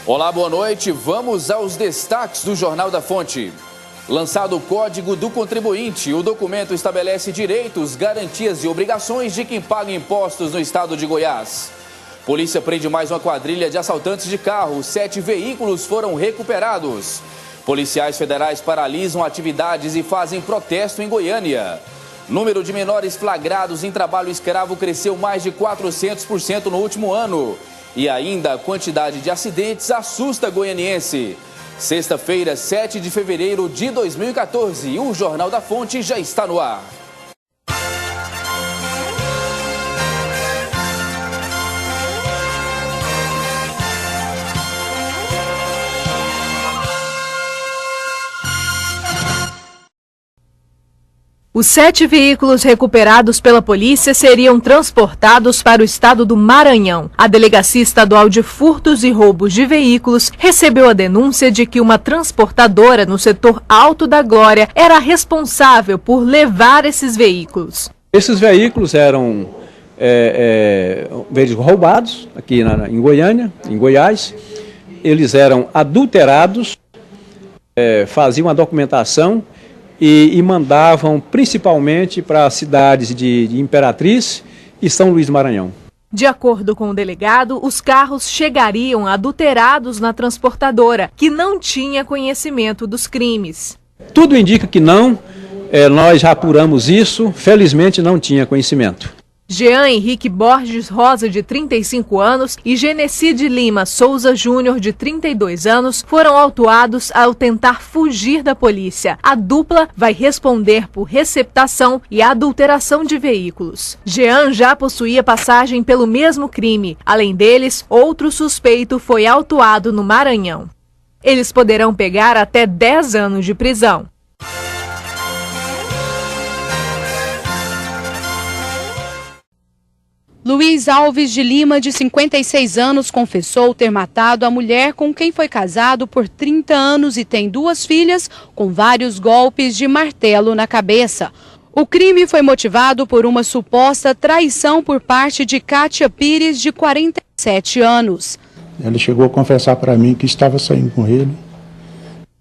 Olá, boa noite. Vamos aos destaques do Jornal da Fonte. Lançado o Código do Contribuinte, o documento estabelece direitos, garantias e obrigações de quem paga impostos no estado de Goiás. Polícia prende mais uma quadrilha de assaltantes de carro. 7 veículos foram recuperados. Policiais federais paralisam atividades e fazem protesto em Goiânia. Número de menores flagrados em trabalho escravo cresceu mais de 400% no último ano. E ainda a quantidade de acidentes assusta goianiense. Sexta-feira, 7 de fevereiro de 2014, o Jornal da Fonte já está no ar. Os 7 veículos recuperados pela polícia seriam transportados para o estado do Maranhão. A Delegacia Estadual de Furtos e Roubos de Veículos recebeu a denúncia de que uma transportadora no setor Alto da Glória era responsável por levar esses veículos. Esses veículos eram veículos roubados aqui em Goiânia, em Goiás. Eles eram adulterados, faziam a documentação e mandavam principalmente para as cidades de Imperatriz e São Luís do Maranhão. De acordo com o delegado, os carros chegariam adulterados na transportadora, que não tinha conhecimento dos crimes. Tudo indica que não, nós já apuramos isso, felizmente não tinha conhecimento. Jean Henrique Borges Rosa, de 35 anos, e Genecide Lima Souza Júnior, de 32 anos, foram autuados ao tentar fugir da polícia. A dupla vai responder por receptação e adulteração de veículos. Jean já possuía passagem pelo mesmo crime. Além deles, outro suspeito foi autuado no Maranhão. Eles poderão pegar até 10 anos de prisão. Luiz Alves de Lima, de 56 anos, confessou ter matado a mulher com quem foi casado por 30 anos e tem 2 filhas, com vários golpes de martelo na cabeça. O crime foi motivado por uma suposta traição por parte de Kátia Pires, de 47 anos. Ela chegou a confessar para mim que estava saindo com ele,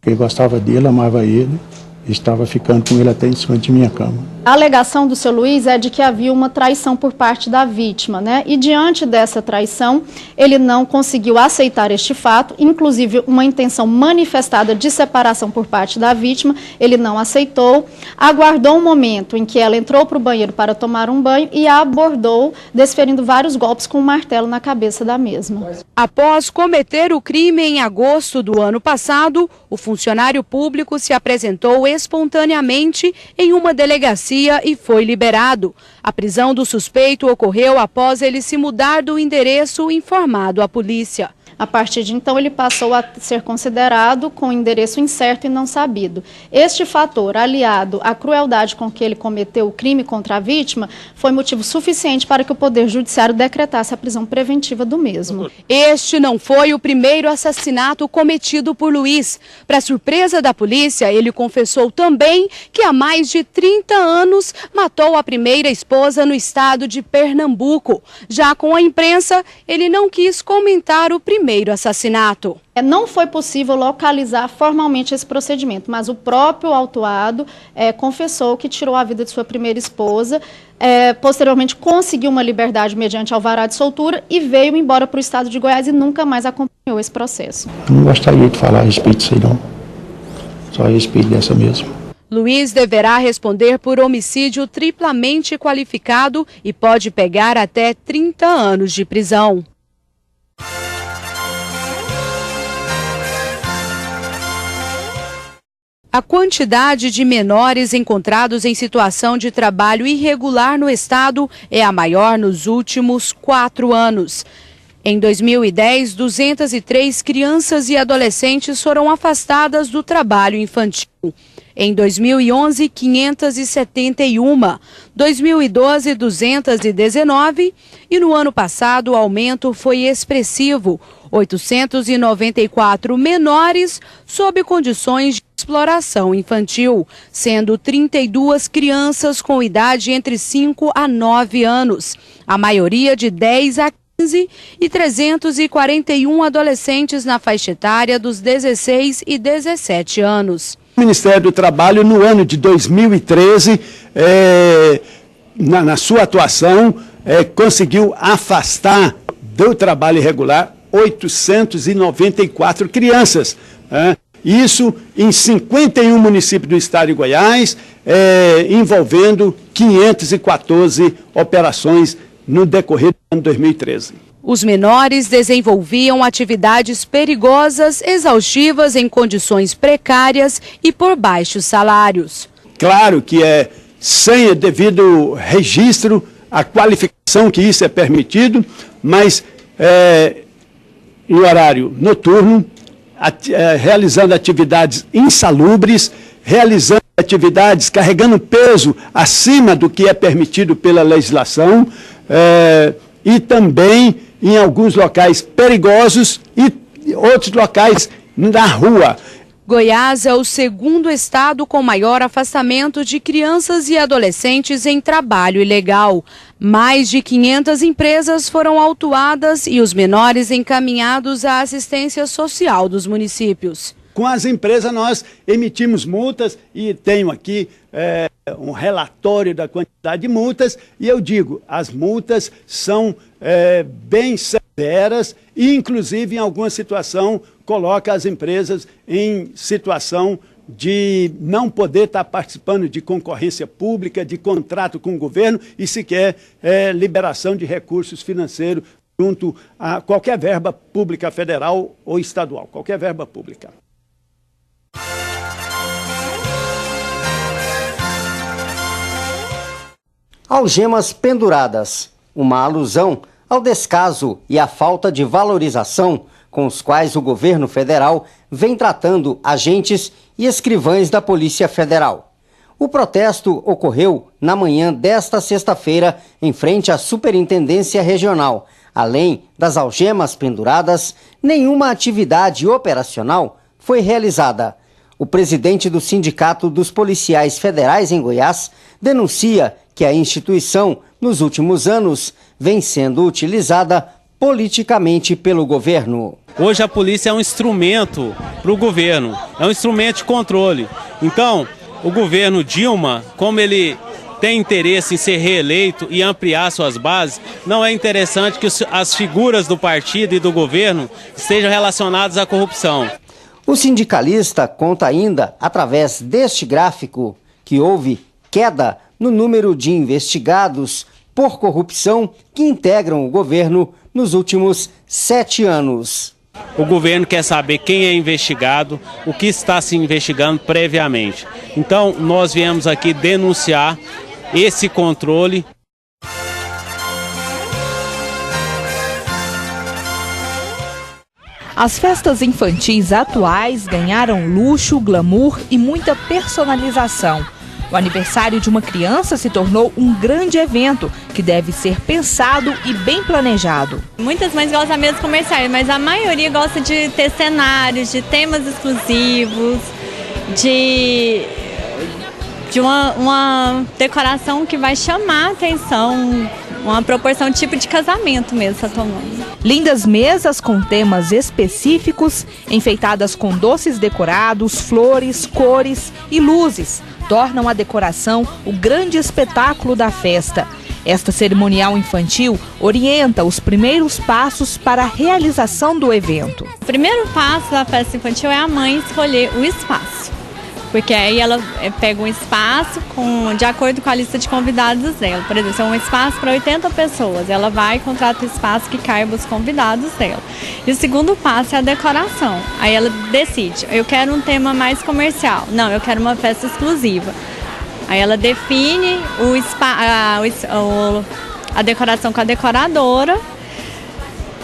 que gostava dele, amava ele. Estava ficando com ele até em cima de minha cama. A alegação do seu Luiz é de que havia uma traição por parte da vítima, né? E diante dessa traição, ele não conseguiu aceitar este fato, inclusive uma intenção manifestada de separação por parte da vítima, ele não aceitou, aguardou um momento em que ela entrou para o banheiro para tomar um banho e a abordou, desferindo vários golpes com um martelo na cabeça da mesma. Após cometer o crime em agosto do ano passado, o funcionário público se apresentou espontaneamente em uma delegacia e foi liberado. A prisão do suspeito ocorreu após ele se mudar do endereço informado à polícia. A partir de então, ele passou a ser considerado com endereço incerto e não sabido. Este fator, aliado à crueldade com que ele cometeu o crime contra a vítima, foi motivo suficiente para que o Poder Judiciário decretasse a prisão preventiva do mesmo. Este não foi o primeiro assassinato cometido por Luiz. Para surpresa da polícia, ele confessou também que há mais de 30 anos matou a primeira esposa no estado de Pernambuco. Já com a imprensa, ele não quis comentar o primeiro assassinato. Não foi possível localizar formalmente esse procedimento, mas o próprio autuado confessou que tirou a vida de sua primeira esposa, posteriormente conseguiu uma liberdade mediante alvará de soltura e veio embora para o estado de Goiás e nunca mais acompanhou esse processo. Eu não gostaria de falar a respeito disso aí não, só a respeito dessa mesmo. Luiz deverá responder por homicídio triplamente qualificado e pode pegar até 30 anos de prisão. A quantidade de menores encontrados em situação de trabalho irregular no estado é a maior nos últimos 4 anos. Em 2010, 203 crianças e adolescentes foram afastadas do trabalho infantil. Em 2011, 571. 2012, 219. E no ano passado, o aumento foi expressivo. 894 menores sob condições de exploração infantil, sendo 32 crianças com idade entre 5 a 9 anos, a maioria de 10 a 15 15 e 341 adolescentes na faixa etária dos 16 e 17 anos. O Ministério do Trabalho, no ano de 2013, na sua atuação, conseguiu afastar do trabalho irregular 894 crianças. Isso em 51 municípios do estado de Goiás, envolvendo 514 operações no decorrer do ano 2013. Os menores desenvolviam atividades perigosas, exaustivas em condições precárias e por baixos salários. Claro que sem devido registro, a qualificação que isso é permitido, mas em horário noturno, realizando atividades insalubres, realizando atividades carregando peso acima do que é permitido pela legislação, e também em alguns locais perigosos e outros locais na rua. Goiás é o segundo estado com maior afastamento de crianças e adolescentes em trabalho ilegal. Mais de 500 empresas foram autuadas e os menores encaminhados à assistência social dos municípios. Com as empresas nós emitimos multas e tenho aqui um relatório da quantidade de multas e eu digo, as multas são bem severas e inclusive em alguma situação coloca as empresas em situação de não poder estar participando de concorrência pública, de contrato com o governo e sequer liberação de recursos financeiros junto a qualquer verba pública federal ou estadual, qualquer verba pública. Algemas penduradas, uma alusão ao descaso e à falta de valorização com os quais o governo federal vem tratando agentes e escrivães da Polícia Federal. O protesto ocorreu na manhã desta sexta-feira em frente à Superintendência Regional. Além das algemas penduradas, nenhuma atividade operacional foi realizada. O presidente do Sindicato dos Policiais Federais em Goiás denuncia que a instituição, nos últimos anos, vem sendo utilizada politicamente pelo governo. Hoje a polícia é um instrumento para o governo, é um instrumento de controle. Então, o governo Dilma, como ele tem interesse em ser reeleito e ampliar suas bases, não é interessante que as figuras do partido e do governo estejam relacionadas à corrupção. O sindicalista conta ainda, através deste gráfico, que houve queda no número de investigados por corrupção que integram o governo nos últimos 7 anos. O governo quer saber quem é investigado, o que está se investigando previamente. Então, nós viemos aqui denunciar esse controle. As festas infantis atuais ganharam luxo, glamour e muita personalização. O aniversário de uma criança se tornou um grande evento que deve ser pensado e bem planejado. Muitas mães gostam da mesa comercial, mas a maioria gosta de ter cenários, de temas exclusivos, de uma decoração que vai chamar a atenção, uma proporção tipo de casamento mesmo está tomando. Lindas mesas com temas específicos, enfeitadas com doces decorados, flores, cores e luzes, tornam a decoração o grande espetáculo da festa. Esta cerimonial infantil orienta os primeiros passos para a realização do evento. O primeiro passo da festa infantil é a mãe escolher o espaço, porque aí ela pega um espaço de acordo com a lista de convidados dela. Por exemplo, se é um espaço para 80 pessoas, ela vai e contrata o espaço que caiba os convidados dela. E o segundo passo é a decoração. Aí ela decide, eu quero um tema mais comercial. Não, eu quero uma festa exclusiva. Aí ela define a decoração com a decoradora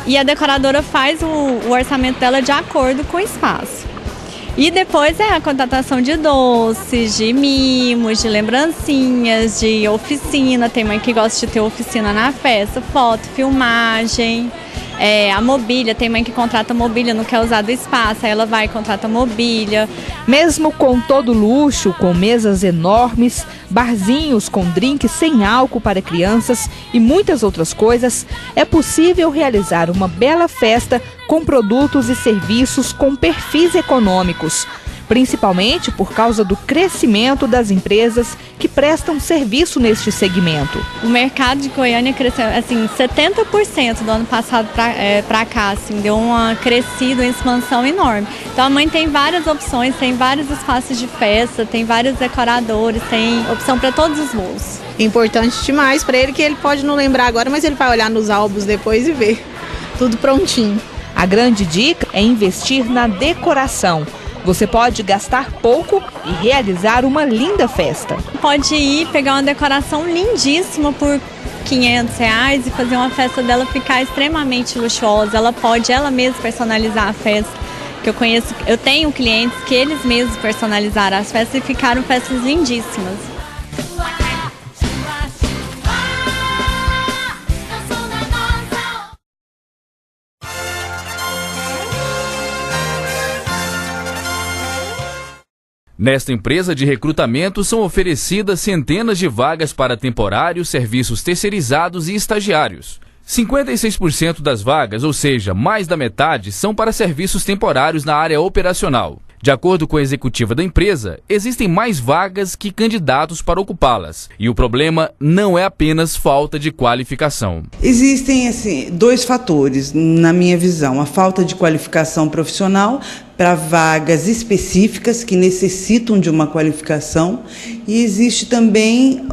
e a decoradora faz o orçamento dela de acordo com o espaço. E depois é a contratação de doces, de mimos, de lembrancinhas, de oficina. Tem mãe que gosta de ter oficina na festa, foto, filmagem. A mobília, tem mãe que contrata mobília, não quer usar do espaço, aí ela vai e contrata mobília. Mesmo com todo luxo, com mesas enormes, barzinhos com drinks sem álcool para crianças e muitas outras coisas, é possível realizar uma bela festa com produtos e serviços com perfis econômicos, principalmente por causa do crescimento das empresas que prestam serviço neste segmento. O mercado de Goiânia cresceu assim 70% do ano passado para cá, assim, deu uma crescida, uma expansão enorme. Então a mãe tem várias opções, tem vários espaços de festa, tem vários decoradores, tem opção para todos os bolsos. Importante demais para ele, que ele pode não lembrar agora, mas ele vai olhar nos álbuns depois e ver tudo prontinho. A grande dica é investir na decoração. Você pode gastar pouco e realizar uma linda festa. Pode ir pegar uma decoração lindíssima por R$500 e fazer uma festa dela ficar extremamente luxuosa. Ela pode ela mesma personalizar a festa. Que eu tenho clientes que eles mesmos personalizaram as festas e ficaram festas lindíssimas. Nesta empresa de recrutamento são oferecidas centenas de vagas para temporários, serviços terceirizados e estagiários. 56% das vagas, ou seja, mais da metade, são para serviços temporários na área operacional. De acordo com a executiva da empresa, existem mais vagas que candidatos para ocupá-las. E o problema não é apenas falta de qualificação. Existem dois fatores, na minha visão. A falta de qualificação profissional para vagas específicas que necessitam de uma qualificação. E existe também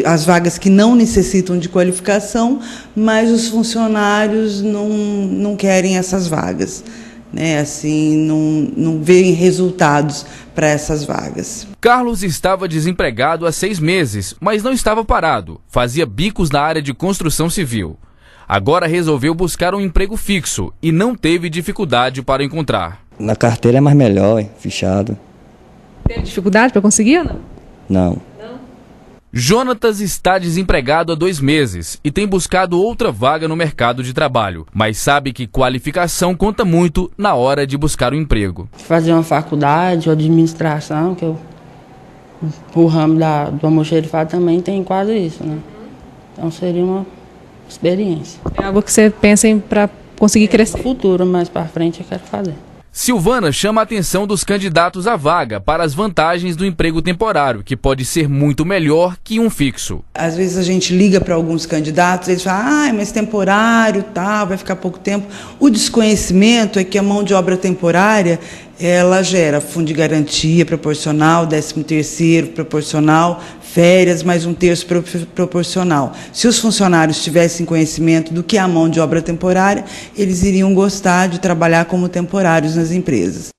as vagas que não necessitam de qualificação, mas os funcionários não querem essas vagas. Não veem resultados para essas vagas. Carlos estava desempregado há 6 meses, mas não estava parado. Fazia bicos na área de construção civil. Agora resolveu buscar um emprego fixo e não teve dificuldade para encontrar. Na carteira é mais melhor, fichado. Teve dificuldade para conseguir, não? Não. Jonatas está desempregado há 2 meses e tem buscado outra vaga no mercado de trabalho, mas sabe que qualificação conta muito na hora de buscar um emprego. Fazer uma faculdade ou administração, que o ramo do almoxerifado também tem quase isso, né? Então seria uma experiência. É algo que você pensa para conseguir crescer? No futuro, mais para frente eu quero fazer. Silvana chama a atenção dos candidatos à vaga para as vantagens do emprego temporário, que pode ser muito melhor que um fixo. Às vezes a gente liga para alguns candidatos, eles falam, mas temporário, vai ficar pouco tempo. O desconhecimento é que a mão de obra temporária, ela gera fundo de garantia proporcional, 13º proporcional, férias, mais 1/3 proporcional. Se os funcionários tivessem conhecimento do que é a mão de obra temporária, eles iriam gostar de trabalhar como temporários nas empresas.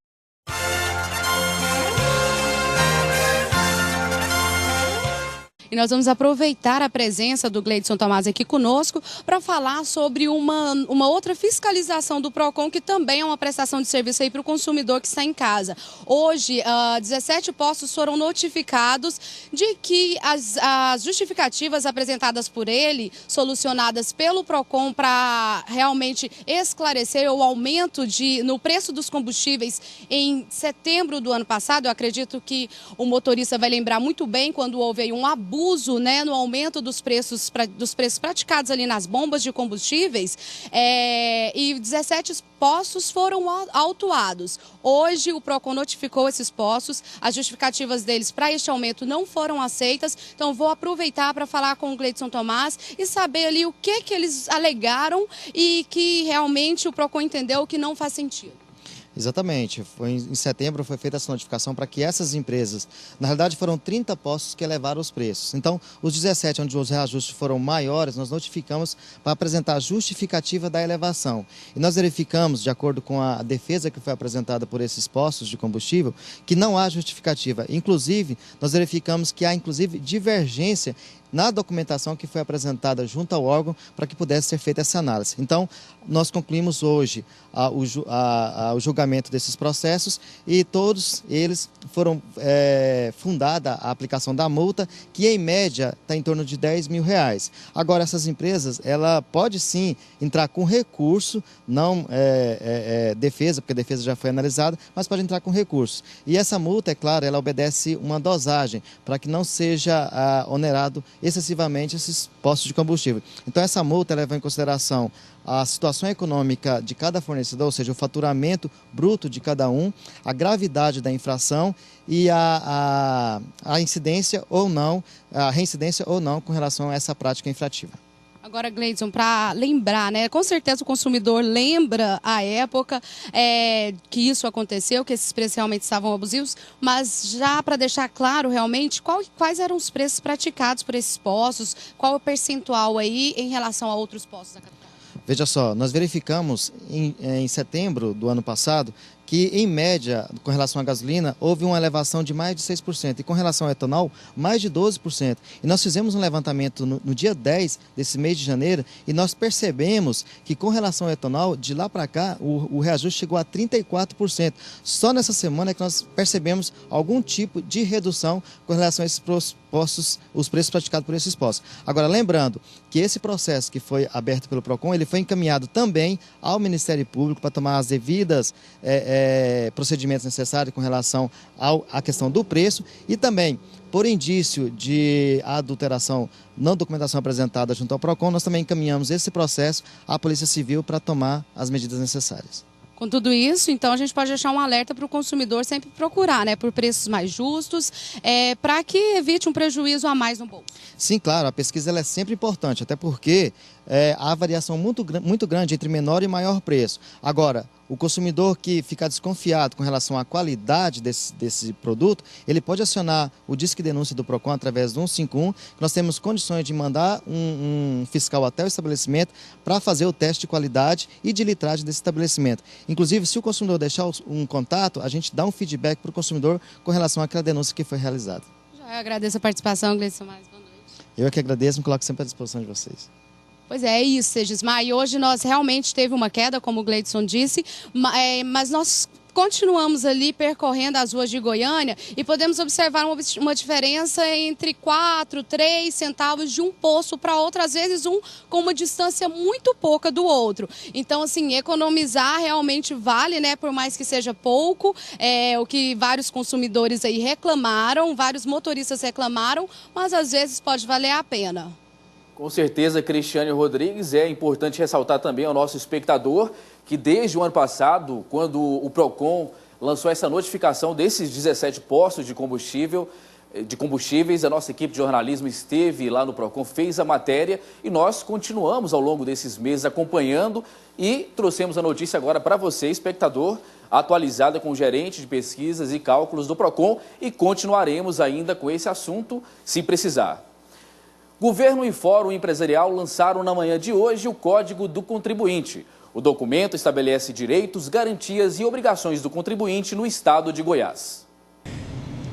E nós vamos aproveitar a presença do Gleidson Tomás aqui conosco para falar sobre uma outra fiscalização do PROCON, que também é uma prestação de serviço aí para o consumidor que está em casa. Hoje, 17 postos foram notificados de que as justificativas apresentadas por ele, solucionadas pelo PROCON para realmente esclarecer o aumento no preço dos combustíveis em setembro do ano passado. Eu acredito que o motorista vai lembrar muito bem quando houve aí um abuso, no aumento dos preços praticados ali nas bombas de combustíveis, e 17 postos foram autuados. Hoje o PROCON notificou esses postos, as justificativas deles para este aumento não foram aceitas, então vou aproveitar para falar com o Gleidson Tomás e saber ali o que eles alegaram e que realmente o PROCON entendeu que não faz sentido. Exatamente. Em setembro foi feita essa notificação para que essas empresas, na realidade foram 30 postos que elevaram os preços. Então, os 17 onde os reajustes foram maiores, nós notificamos para apresentar a justificativa da elevação. E nós verificamos, de acordo com a defesa que foi apresentada por esses postos de combustível, que não há justificativa. Inclusive, nós verificamos que há, inclusive, divergência na documentação que foi apresentada junto ao órgão para que pudesse ser feita essa análise. Então, nós concluímos hoje o julgamento desses processos e todos eles foram fundada a aplicação da multa, que em média está em torno de R$10 mil. Agora, essas empresas, ela pode sim entrar com recurso, não defesa, porque a defesa já foi analisada, mas pode entrar com recurso. E essa multa, é claro, ela obedece uma dosagem, para que não seja onerado excessivamente esses postos de combustível. Então, essa multa leva em consideração a situação econômica de cada fornecedor, ou seja, o faturamento bruto de cada um, a gravidade da infração e a incidência ou não, a reincidência ou não com relação a essa prática infrativa. Agora, Gleidson, para lembrar, né? Com certeza o consumidor lembra a época que isso aconteceu, que esses preços realmente estavam abusivos, mas já para deixar claro realmente quais eram os preços praticados por esses postos, qual é o percentual aí em relação a outros postos da capital? Veja só, nós verificamos em setembro do ano passado que, em média, com relação à gasolina, houve uma elevação de mais de 6%, e com relação ao etanol, mais de 12%. E nós fizemos um levantamento no dia 10 desse mês de janeiro, e nós percebemos que, com relação ao etanol, de lá para cá, o reajuste chegou a 34%. Só nessa semana é que nós percebemos algum tipo de redução com relação a esses postos, os preços praticados por esses postos. Agora, lembrando que esse processo que foi aberto pelo PROCON, ele foi encaminhado também ao Ministério Público para tomar as devidas procedimentos necessários com relação à questão do preço, e também, por indício de adulteração na documentação apresentada junto ao PROCON, nós também encaminhamos esse processo à Polícia Civil para tomar as medidas necessárias. Com tudo isso, então, a gente pode deixar um alerta para o consumidor sempre procurar, né, por preços mais justos, para que evite um prejuízo a mais no bolso. Sim, claro, a pesquisa ela é sempre importante, até porque há variação muito grande entre menor e maior preço. Agora, o consumidor que ficar desconfiado com relação à qualidade desse produto, ele pode acionar o Disque Denúncia do PROCON através do 151, que nós temos condições de mandar um fiscal até o estabelecimento para fazer o teste de qualidade e de litragem desse estabelecimento. Inclusive, se o consumidor deixar um contato, a gente dá um feedback para o consumidor com relação àquela denúncia que foi realizada. Já agradeço a participação, Gleidson Mais. Boa noite. Eu é que agradeço, me coloco sempre à disposição de vocês. Pois é isso, Segismar. E hoje nós realmente teve uma queda, como o Gleidson disse, mas nós continuamos ali percorrendo as ruas de Goiânia e podemos observar uma diferença entre 4, 3 centavos de um posto para outro, às vezes um com uma distância muito pouca do outro. Então, assim, economizar realmente vale, né? Por mais que seja pouco, o que vários consumidores aí reclamaram, vários motoristas reclamaram, mas às vezes pode valer a pena. Com certeza, Cristiane Rodrigues, é importante ressaltar também ao nosso espectador que desde o ano passado, quando o PROCON lançou essa notificação desses 17 postos de combustíveis, a nossa equipe de jornalismo esteve lá no PROCON, fez a matéria e nós continuamos ao longo desses meses acompanhando e trouxemos a notícia agora para você, espectador, atualizada com o gerente de pesquisas e cálculos do PROCON, e continuaremos ainda com esse assunto se precisar. Governo e Fórum Empresarial lançaram na manhã de hoje o Código do Contribuinte. O documento estabelece direitos, garantias e obrigações do contribuinte no estado de Goiás.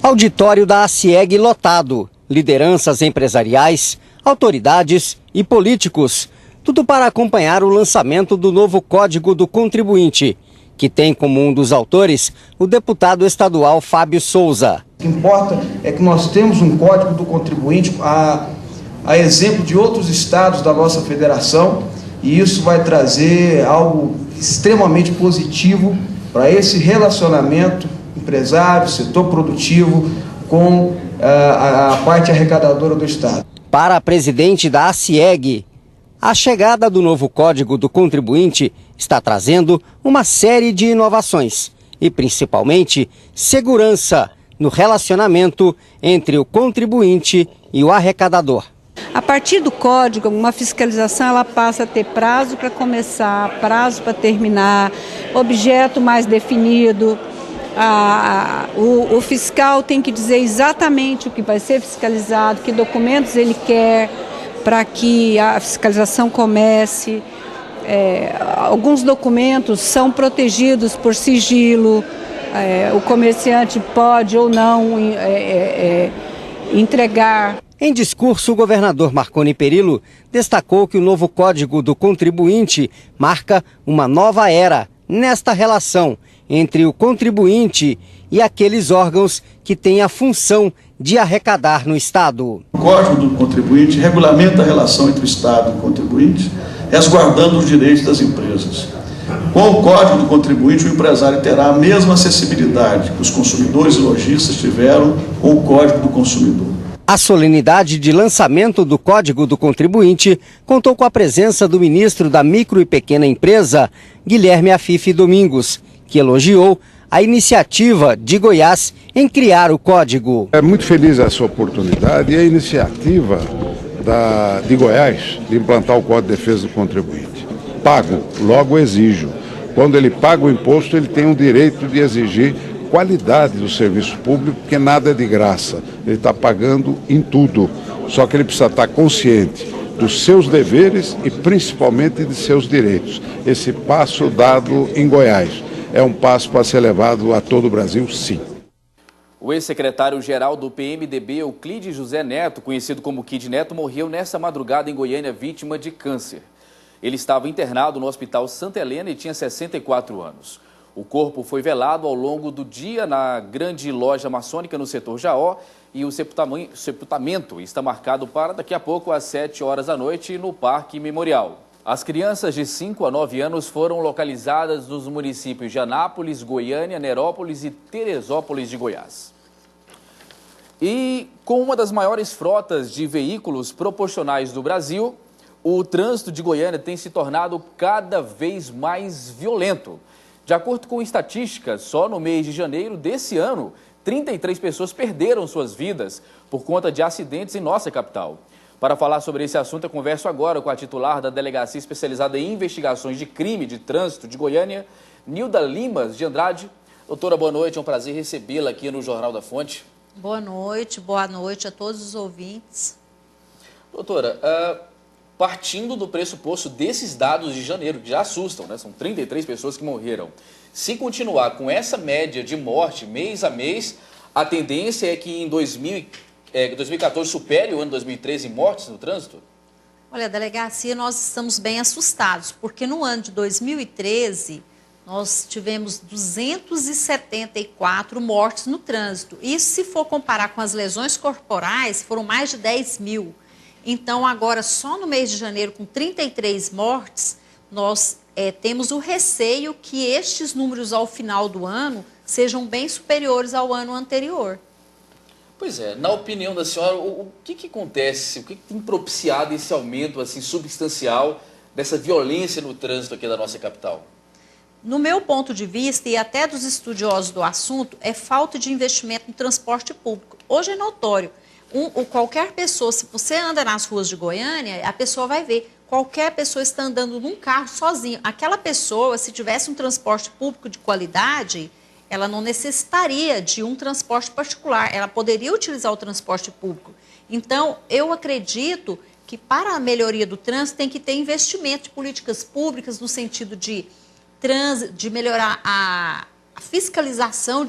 Auditório da ACIEG lotado, lideranças empresariais, autoridades e políticos. Tudo para acompanhar o lançamento do novo Código do Contribuinte, que tem como um dos autores o deputado estadual Fábio Souza. O que importa é que nós temos um Código do Contribuinte a exemplo de outros estados da nossa federação, e isso vai trazer algo extremamente positivo para esse relacionamento empresário, setor produtivo com a parte arrecadadora do estado. Para a presidente da ACIEG, a chegada do novo Código do Contribuinte está trazendo uma série de inovações e, principalmente, segurança no relacionamento entre o contribuinte e o arrecadador. A partir do código, uma fiscalização ela passa a ter prazo para começar, prazo para terminar, objeto mais definido. O fiscal tem que dizer exatamente o que vai ser fiscalizado, que documentos ele quer para que a fiscalização comece. Alguns documentos são protegidos por sigilo, o comerciante pode ou não entregar. Em discurso, o governador Marconi Perillo destacou que o novo Código do Contribuinte marca uma nova era nesta relação entre o contribuinte e aqueles órgãos que têm a função de arrecadar no Estado. O Código do Contribuinte regulamenta a relação entre o Estado e o contribuinte, resguardando os direitos das empresas. Com o Código do Contribuinte, o empresário terá a mesma acessibilidade que os consumidores e lojistas tiveram com o Código do Consumidor. A solenidade de lançamento do Código do Contribuinte contou com a presença do ministro da Micro e Pequena Empresa, Guilherme Afife Domingos, que elogiou a iniciativa de Goiás em criar o código. É muito feliz essa oportunidade e a iniciativa de Goiás de implantar o Código de Defesa do Contribuinte. Pago, logo exijo. Quando ele paga o imposto, ele tem o direito de exigir qualidade do serviço público, porque nada é de graça. Ele está pagando em tudo, só que ele precisa estar consciente dos seus deveres e principalmente de seus direitos. Esse passo dado em Goiás é um passo para ser levado a todo o Brasil, sim. O ex-secretário-geral do PMDB, Euclides José Neto, conhecido como Kid Neto, morreu nesta madrugada em Goiânia, vítima de câncer. Ele estava internado no Hospital Santa Helena e tinha 64 anos. O corpo foi velado ao longo do dia na grande loja maçônica no setor Jaó e o sepultamento está marcado para daqui a pouco às 7 horas da noite no Parque Memorial. As crianças de 5 a 9 anos foram localizadas nos municípios de Anápolis, Goiânia, Nerópolis e Teresópolis de Goiás. E com uma das maiores frotas de veículos proporcionais do Brasil, o trânsito de Goiânia tem se tornado cada vez mais violento. De acordo com estatísticas, só no mês de janeiro desse ano, 33 pessoas perderam suas vidas por conta de acidentes em nossa capital. Para falar sobre esse assunto, eu converso agora com a titular da Delegacia Especializada em Investigações de Crime de Trânsito de Goiânia, Nilda Limas de Andrade. Doutora, boa noite, é um prazer recebê-la aqui no Jornal da Fonte. Boa noite a todos os ouvintes. Doutora, partindo do pressuposto desses dados de janeiro, que já assustam, né? São 33 pessoas que morreram. Se continuar com essa média de morte mês a mês, a tendência é que em 2014 supere o ano 2013 em mortes no trânsito? Olha, a delegacia, nós estamos bem assustados, porque no ano de 2013 nós tivemos 274 mortes no trânsito. Isso, se for comparar com as lesões corporais, foram mais de 10 mil. Então, agora, só no mês de janeiro, com 33 mortes, nós temos o receio que estes números ao final do ano sejam bem superiores ao ano anterior. Pois é, na opinião da senhora, o que acontece, o que tem propiciado esse aumento assim, substancial dessa violência no trânsito aqui da nossa capital? No meu ponto de vista, e até dos estudiosos do assunto, é falta de investimento no transporte público. Hoje é notório, qualquer pessoa, se você anda nas ruas de Goiânia, a pessoa vai ver, qualquer pessoa está andando num carro sozinho. Aquela pessoa, se tivesse um transporte público de qualidade, ela não necessitaria de um transporte particular, ela poderia utilizar o transporte público. Então, eu acredito que para a melhoria do trânsito tem que ter investimento de políticas públicas no sentido de melhorar a fiscalização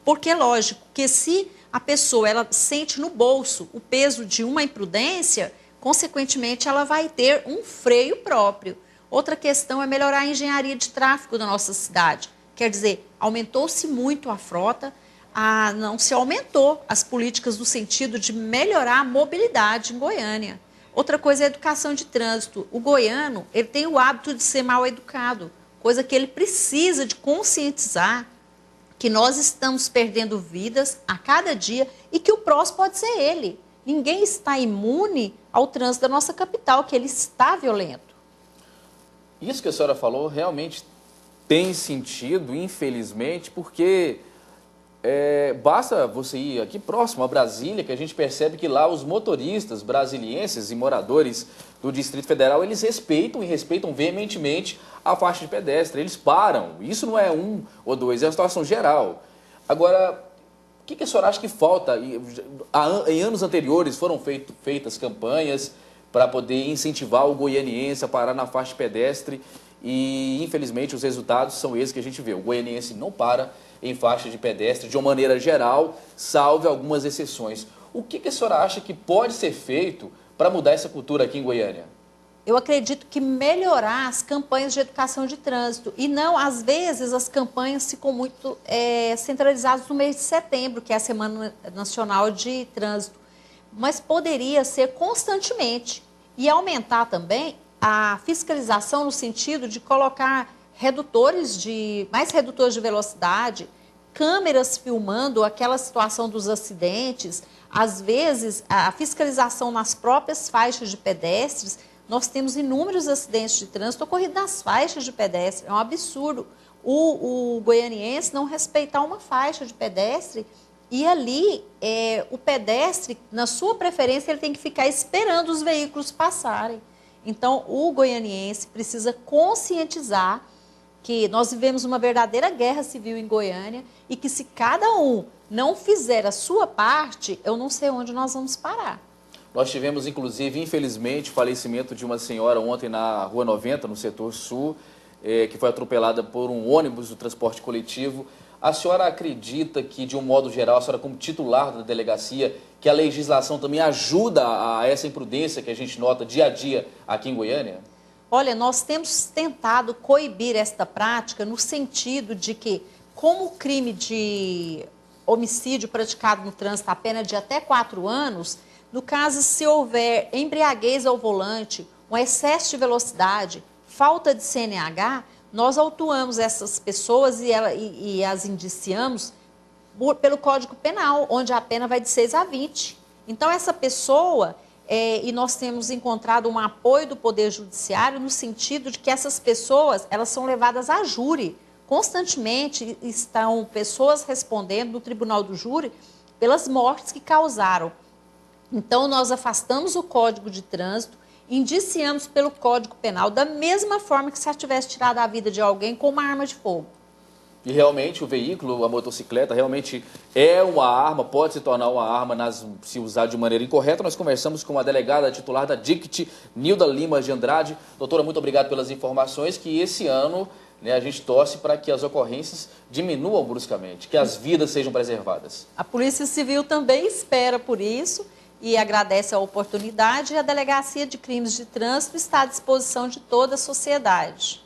porque é lógico que se a pessoa ela sente no bolso o peso de uma imprudência, consequentemente ela vai ter um freio próprio. Outra questão é melhorar a engenharia de tráfego da nossa cidade. Quer dizer, aumentou-se muito a frota, não se aumentou as políticas no sentido de melhorar a mobilidade em Goiânia. Outra coisa é a educação de trânsito. O goiano, ele tem o hábito de ser mal educado, coisa que ele precisa de conscientizar que nós estamos perdendo vidas a cada dia e que o próximo pode ser ele. Ninguém está imune ao trânsito da nossa capital, que ele está violento. Isso que a senhora falou realmente tem sentido, infelizmente, porque basta você ir aqui próximo a Brasília, que a gente percebe que lá os motoristas brasilienses e moradores do Distrito Federal, eles respeitam veementemente a faixa de pedestre, eles param. Isso não é um ou dois, é uma situação geral. Agora, o que a senhora acha que falta? Em anos anteriores foram feitas campanhas para poder incentivar o goianiense a parar na faixa de pedestre e, infelizmente, os resultados são esses que a gente vê. O goianiense não para em faixa de pedestre de uma maneira geral, salve algumas exceções. O que a senhora acha que pode ser feito para mudar essa cultura aqui em Goiânia? Eu acredito que melhorar as campanhas de educação de trânsito e não, às vezes, as campanhas ficam muito centralizadas no mês de setembro, que é a Semana Nacional de Trânsito, mas poderia ser constantemente e aumentar também a fiscalização no sentido de colocar mais redutores de velocidade, câmeras filmando aquela situação dos acidentes, às vezes a fiscalização nas próprias faixas de pedestres. Nós temos inúmeros acidentes de trânsito ocorridos nas faixas de pedestre. É um absurdo o goianiense não respeitar uma faixa de pedestre e ali o pedestre, na sua preferência, ele tem que ficar esperando os veículos passarem. Então, o goianiense precisa conscientizar que nós vivemos uma verdadeira guerra civil em Goiânia e que se cada um não fizer a sua parte, eu não sei onde nós vamos parar. Nós tivemos, inclusive, infelizmente, o falecimento de uma senhora ontem na Rua 90, no setor sul, que foi atropelada por um ônibus do transporte coletivo. A senhora acredita que, de um modo geral, a senhora como titular da delegacia, que a legislação também ajuda a essa imprudência que a gente nota dia a dia aqui em Goiânia? Olha, nós temos tentado coibir esta prática no sentido de que, como o crime de homicídio praticado no trânsito a pena de até 4 anos, no caso, se houver embriaguez ao volante, um excesso de velocidade, falta de CNH, nós autuamos essas pessoas e as indiciamos pelo Código Penal, onde a pena vai de 6 a 20. Então, essa pessoa, e nós temos encontrado um apoio do Poder Judiciário no sentido de que essas pessoas, elas são levadas a júri. Constantemente estão pessoas respondendo no Tribunal do Júri pelas mortes que causaram. Então, nós afastamos o Código de Trânsito, indiciamos pelo Código Penal, da mesma forma que se tivesse tirado a vida de alguém com uma arma de fogo. E realmente o veículo, a motocicleta, realmente é uma arma, pode se tornar uma arma se usar de maneira incorreta. Nós conversamos com a delegada titular da DICT, Nilda Lima de Andrade. Doutora, muito obrigado pelas informações, que esse ano a gente torce para que as ocorrências diminuam bruscamente, que as vidas sejam preservadas. A Polícia Civil também espera por isso e agradece a oportunidade, e a Delegacia de Crimes de Trânsito está à disposição de toda a sociedade.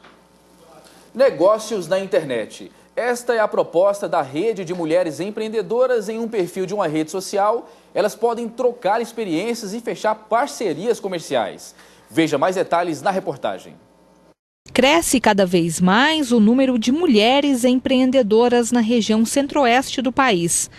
Negócios na internet. Esta é a proposta da Rede de Mulheres Empreendedoras em um perfil de uma rede social. Elas podem trocar experiências e fechar parcerias comerciais. Veja mais detalhes na reportagem. Cresce cada vez mais o número de mulheres empreendedoras na região centro-oeste do país.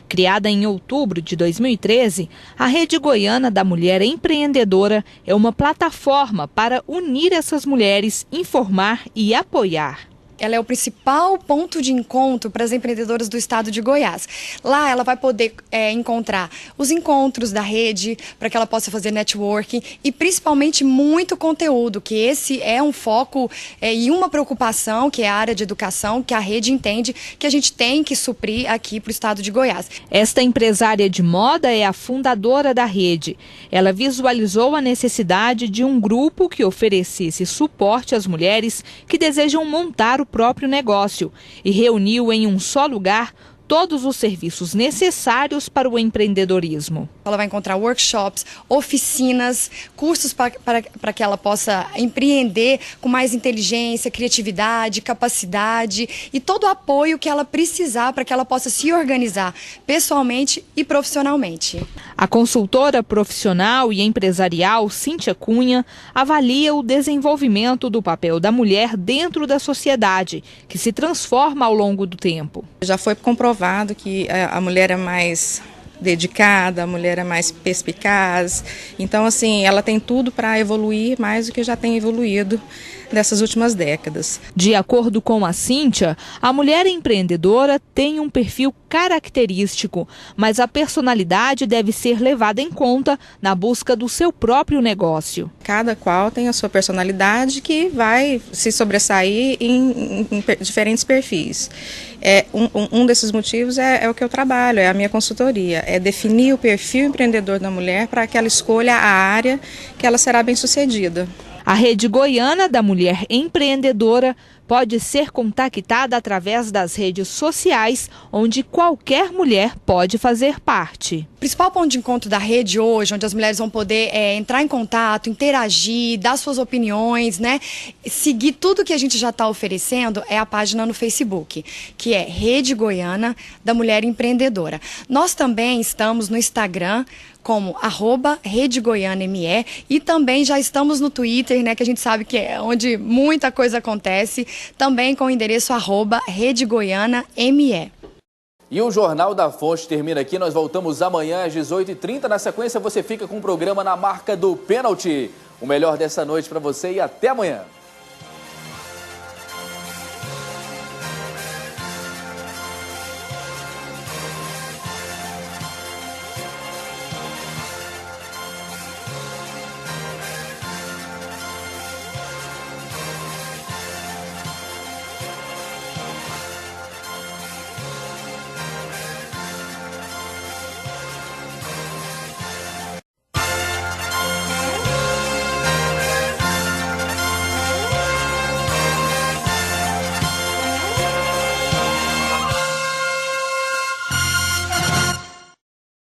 Criada em outubro de 2013, a Rede Goiana da Mulher Empreendedora é uma plataforma para unir essas mulheres, informar e apoiar. Ela é o principal ponto de encontro para as empreendedoras do estado de Goiás. Lá ela vai poder encontrar os encontros da rede, para que ela possa fazer networking e principalmente muito conteúdo, que esse é um foco e uma preocupação, que é a área de educação, que a rede entende que a gente tem que suprir aqui para o estado de Goiás. Esta empresária de moda é a fundadora da rede. Ela visualizou a necessidade de um grupo que oferecesse suporte às mulheres que desejam montar o próprio negócio e reuniu em um só lugar todos os serviços necessários para o empreendedorismo. Ela vai encontrar workshops, oficinas, cursos para que ela possa empreender com mais inteligência, criatividade, capacidade e todo o apoio que ela precisar para que ela possa se organizar pessoalmente e profissionalmente. A consultora profissional e empresarial Cíntia Cunha avalia o desenvolvimento do papel da mulher dentro da sociedade, que se transforma ao longo do tempo. Já foi comprovado que a mulher é mais dedicada, a mulher é mais perspicaz. Então, assim, ela tem tudo para evoluir mais do que já tem evoluído dessas últimas décadas. De acordo com a Cíntia, a mulher empreendedora tem um perfil característico, mas a personalidade deve ser levada em conta na busca do seu próprio negócio. Cada qual tem a sua personalidade que vai se sobressair em diferentes perfis. Um desses motivos é o que eu trabalho, é a minha consultoria, é definir o perfil empreendedor da mulher para que ela escolha a área que ela será bem-sucedida. A Rede Goiana da Mulher Empreendedora pode ser contactada através das redes sociais, onde qualquer mulher pode fazer parte. O principal ponto de encontro da rede hoje, onde as mulheres vão poder entrar em contato, interagir, dar suas opiniões, né? Seguir tudo que a gente já está oferecendo, é a página no Facebook, que é Rede Goiana da Mulher Empreendedora. Nós também estamos no Instagram como @RedeGoianaME e também já estamos no Twitter, né, que a gente sabe que é onde muita coisa acontece, também com o endereço @RedeGoianaME. E o Jornal da Fonte termina aqui. Nós voltamos amanhã às 18h30. Na sequência, você fica com o programa Na Marca do Pênalti. O melhor dessa noite para você e até amanhã.